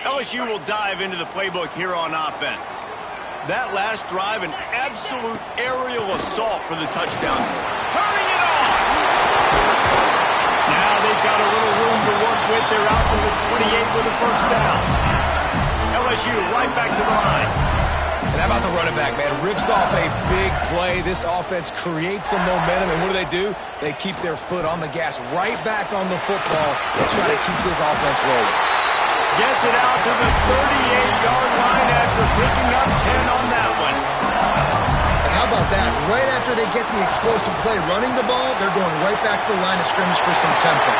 LSU will dive into the playbook here on offense. That last drive, an absolute aerial assault for the touchdown. Turning it on! Now they've got a little room to work with. They're out to the 28 with a 1st down. LSU right back to the line. And how about the running back, man? Rips off a big play. This offense creates some momentum, and what do? They keep their foot on the gas right back on the football to try to keep this offense rolling. Gets it out to the 38-yard line after picking up 10 on that one. And how about that? Right after they get the explosive play running the ball, they're going right back to the line of scrimmage for some tempo.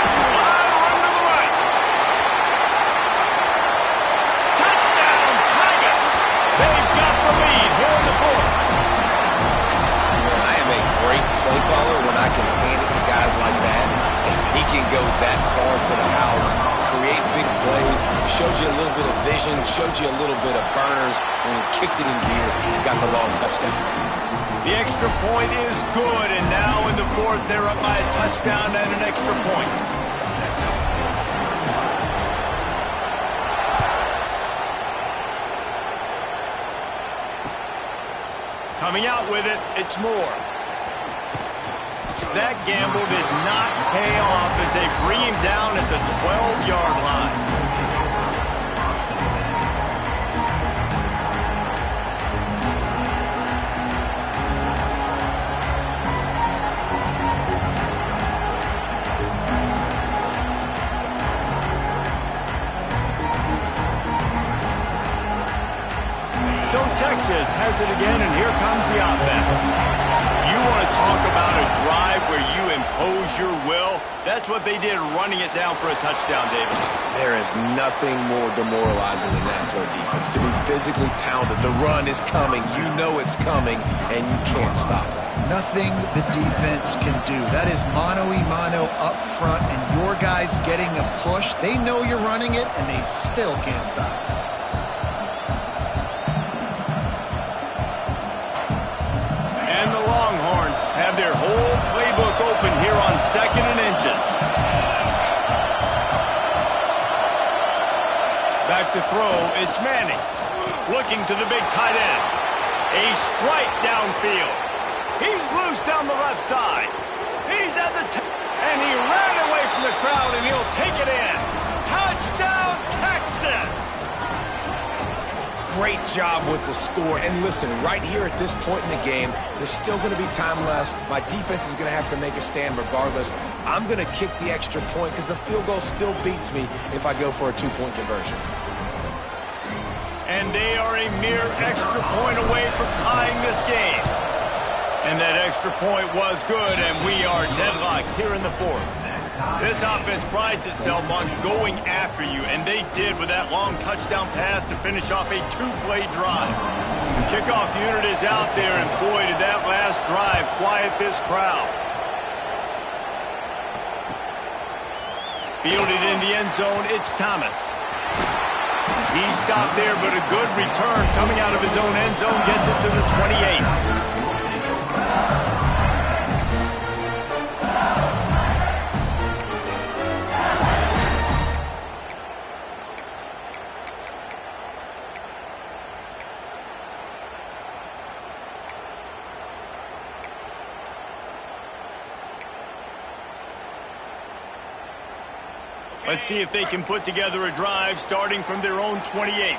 They've got the lead here in the 4th. I am a great play caller when I can hand it to guys like that. And he can go that far to the house, create big plays, showed you a little bit of vision, showed you a little bit of burners when he kicked it in gear and got the long touchdown. The extra point is good, and now in the 4th, they're up by a touchdown and an extra point. Coming out with it, it's Moore. That gamble did not pay off as they bring him down at the 12-yard line. So Texas has it again, and here comes the offense. You want to talk about a drive where you impose your will? That's what they did, running it down for a touchdown, David. There is nothing more demoralizing than that for a defense. To be physically pounded. The run is coming. You know it's coming, and you can't stop it. Nothing the defense can do. That is mano-a-mano up front, and your guys getting a push. They know you're running it, and they still can't stop it. And the Longhorns have their whole playbook open here on 2nd and inches. Back to throw, it's Manning. Looking to the big tight end. A strike downfield. He's loose down the left side. He's at the and he ran away from the crowd, and he'll take it in. Touchdown, Texas! Great job with the score. And listen, right here at this point in the game, there's still going to be time left. My defense is going to have to make a stand regardless. I'm going to kick the extra point because the field goal still beats me if I go for a 2-point conversion. And they are a mere extra point away from tying this game. And that extra point was good, and we are deadlocked here in the 4th. This offense prides itself on going after you, and they did with that long touchdown pass to finish off a 2-play drive. The kickoff unit is out there, and boy, did that last drive quiet this crowd. Fielded in the end zone, it's Thomas. He stopped there, but a good return coming out of his own end zone gets it to the 28. Let's see if they can put together a drive starting from their own 28th.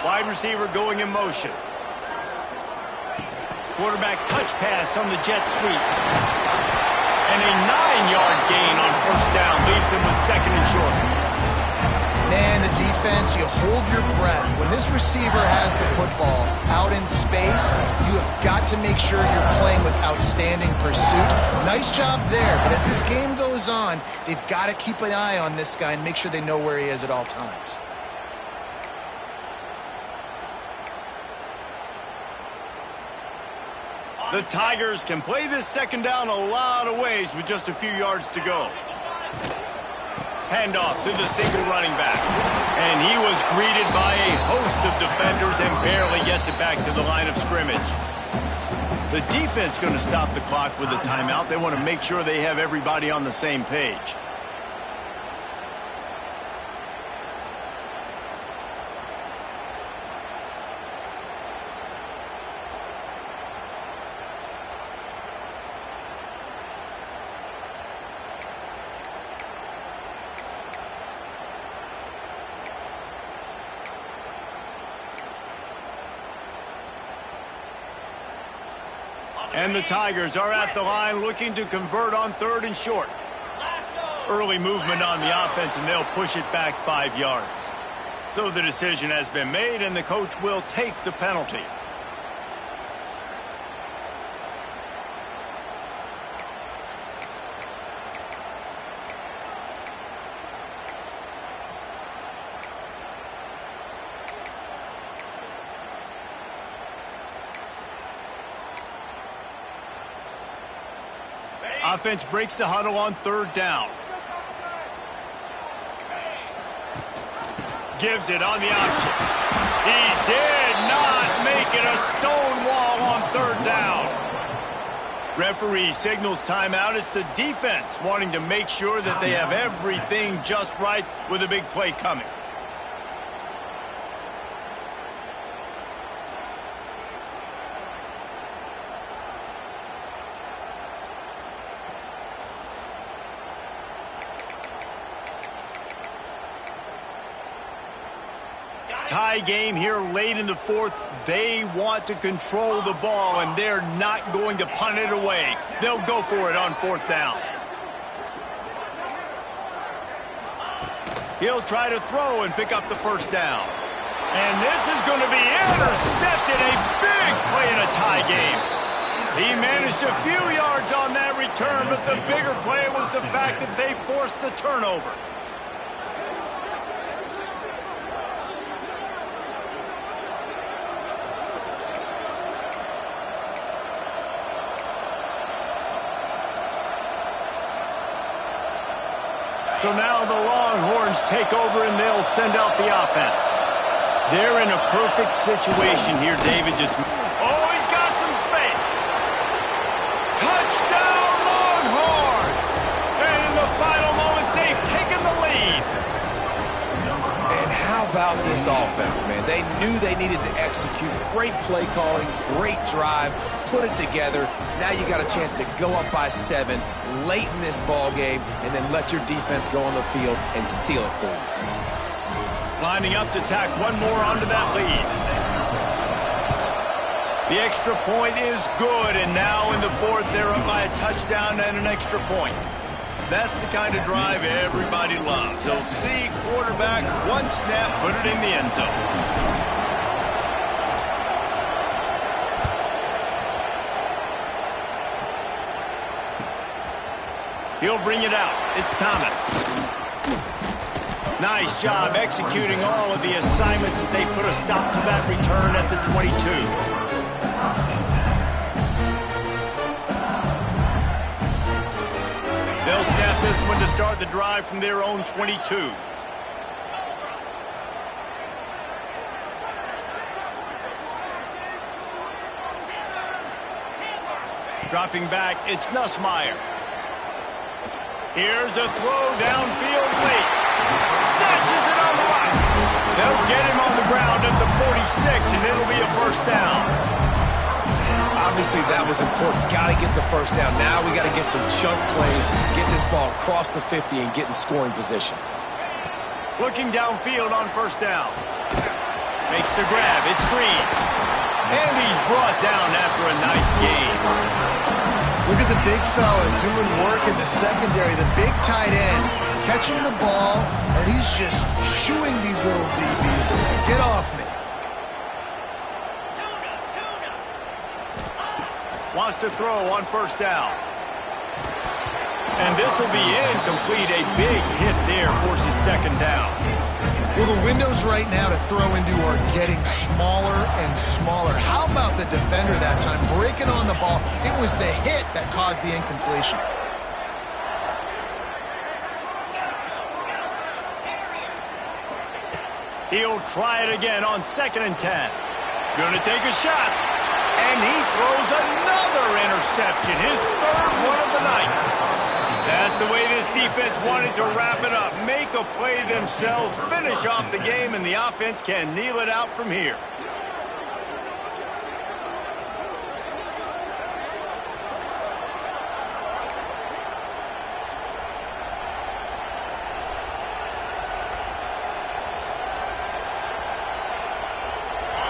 Wide receiver going in motion. Quarterback touch pass on the jet sweep. And a 9-yard gain on 1st down leaves them with 2nd and short. Man, the defense, you hold your breath. When this receiver has the football out in space, you have got to make sure you're playing with outstanding pursuit. Nice job there, but as this game goes on, they've got to keep an eye on this guy and make sure they know where he is at all times. The Tigers can play this 2nd down a lot of ways with just a few yards to go. Handoff to the single running back. And he was greeted by a host of defenders and barely gets it back to the line of scrimmage. The defense going to stop the clock with a timeout. They want to make sure they have everybody on the same page. And the Tigers are at the line looking to convert on 3rd and short. Early movement on the offense, and they'll push it back 5 yards. So the decision has been made, and the coach will take the penalty. Offense breaks the huddle on 3rd down. Gives it on the option. He did not make it a stone wall on 3rd down. Referee signals timeout. It's the defense wanting to make sure that they have everything just right with a big play coming. Tie game here late in the 4th. They want to control the ball, and they're not going to punt it away. They'll go for it on 4th down. He'll try to throw and pick up the 1st down. And this is going to be intercepted. A big play in a tie game. He managed a few yards on that return, but the bigger play was the fact that they forced the turnover. So now the Longhorns take over and they'll send out the offense. They're in a perfect situation here, David. Oh, he's got some space. Touchdown, Longhorns! And in the final moments, they've taken the lead. And how about this offense, man? They knew they needed to execute. Great play calling, great drive, put it together. Now you got a chance to go up by 7 late in this ball game and then let your defense go on the field and seal it for you. Lining up to tack one more onto that lead. The extra point is good, and now in the fourth, they're up by a touchdown and an extra point. That's the kind of drive everybody loves. They'll see quarterback, one snap, put it in the end zone. He'll bring it out. It's Thomas. Nice job executing all of the assignments as they put a stop to that return at the 22. They'll snap this one to start the drive from their own 22. Dropping back, it's Nussmeier. Here's a throw downfield late. Snatches it on the right. They'll get him on the ground at the 46, and it'll be a first down. Obviously, that was important. Got to get the first down. Now we got to get some chunk plays, get this ball across the 50, and get in scoring position. Looking downfield on first down. Makes the grab. It's Green. And he's brought down after a nice gain. Look at the big fella doing work in the secondary. The big tight end catching the ball, and he's just shooing these little DBs away. Get off me. Wants to throw on first down. And this will be incomplete. A big hit there forces second down. Well, the windows right now to throw into are getting smaller and smaller. How about the defender that time breaking on the ball? It was the hit that caused the incompletion. He'll try it again on 2nd and 10. Gonna take a shot. And he throws another interception. His third one of the night. That's the way this defense wanted to wrap it up. Make a play themselves, finish off the game, and the offense can kneel it out from here.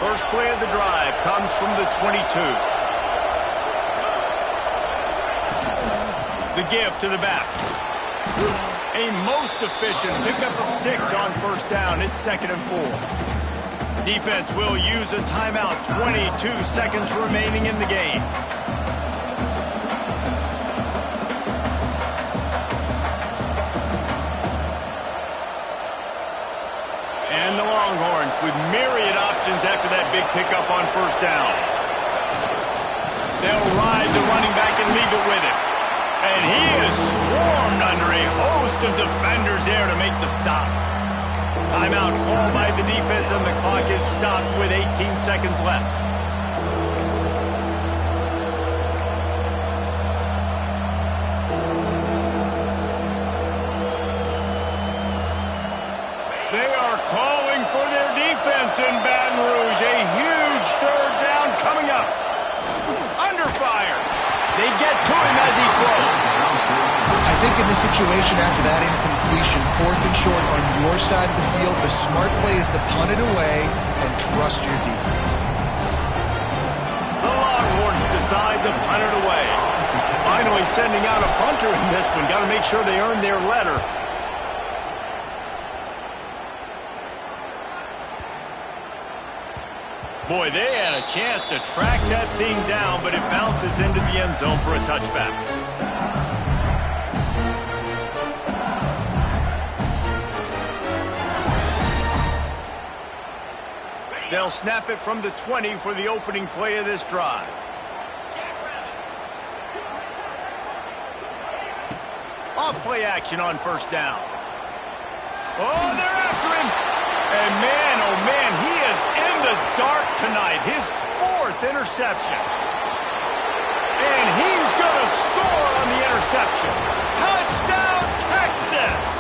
First play of the drive comes from the 22. The give to the back. A most efficient pickup of 6 on first down. It's 2nd and 4. Defense will use a timeout. 22 seconds remaining in the game. And the Longhorns with myriad options after that big pickup on first down. They'll ride the running back and leave it with him. And he is swarmed under a host of defenders there to make the stop. Timeout called by the defense, and the clock is stopped with 18 seconds left. They are calling for their defense in Baton Rouge. A huge third down coming up. Under fire. They get to him as he throws. I think in this situation, after that incompletion, 4th and short on your side of the field, the smart play is to punt it away and trust your defense. The Longhorns decide to punt it away. Finally sending out a punter in this one. Got to make sure they earn their letter. Boy, they had a chance to track that thing down, but it bounces into the end zone for a touchback. They'll snap it from the 20 for the opening play of this drive. Off play action on first down. Oh, they're after him. And man, oh man, he is in the dark tonight. His 4th interception. And he's going to score on the interception. Touchdown, Texas!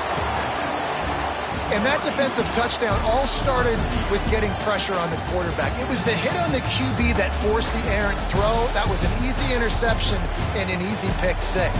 And that defensive touchdown all started with getting pressure on the quarterback. It was the hit on the QB that forced the errant throw. That was an easy interception and an easy pick 6.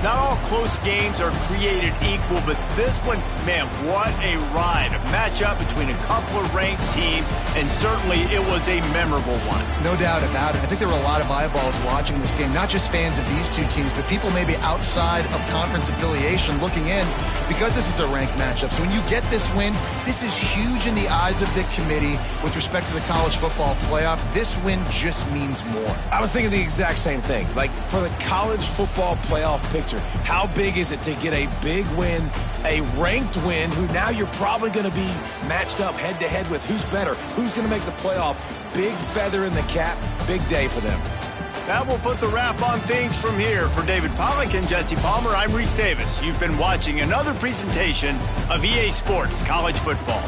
Not all close games are created equal, but this one, man, what a ride. A matchup between a couple of ranked teams, and certainly it was a memorable one. No doubt about it. I think there were a lot of eyeballs watching this game, not just fans of these two teams, but people maybe outside of conference affiliation looking in because this is a ranked matchup. So when you get this win, this is huge in the eyes of the committee with respect to the college football playoff. This win just means more. I was thinking the exact same thing. Like, for the college football playoff picture, how big is it to get a big win, a ranked win, who now you're probably going to be matched up head-to-head with who's better, who's going to make the playoff. Big feather in the cap, big day for them. That will put the wrap on things from here. For David Pollack and Jesse Palmer, I'm Reese Davis. You've been watching another presentation of EA Sports College Football.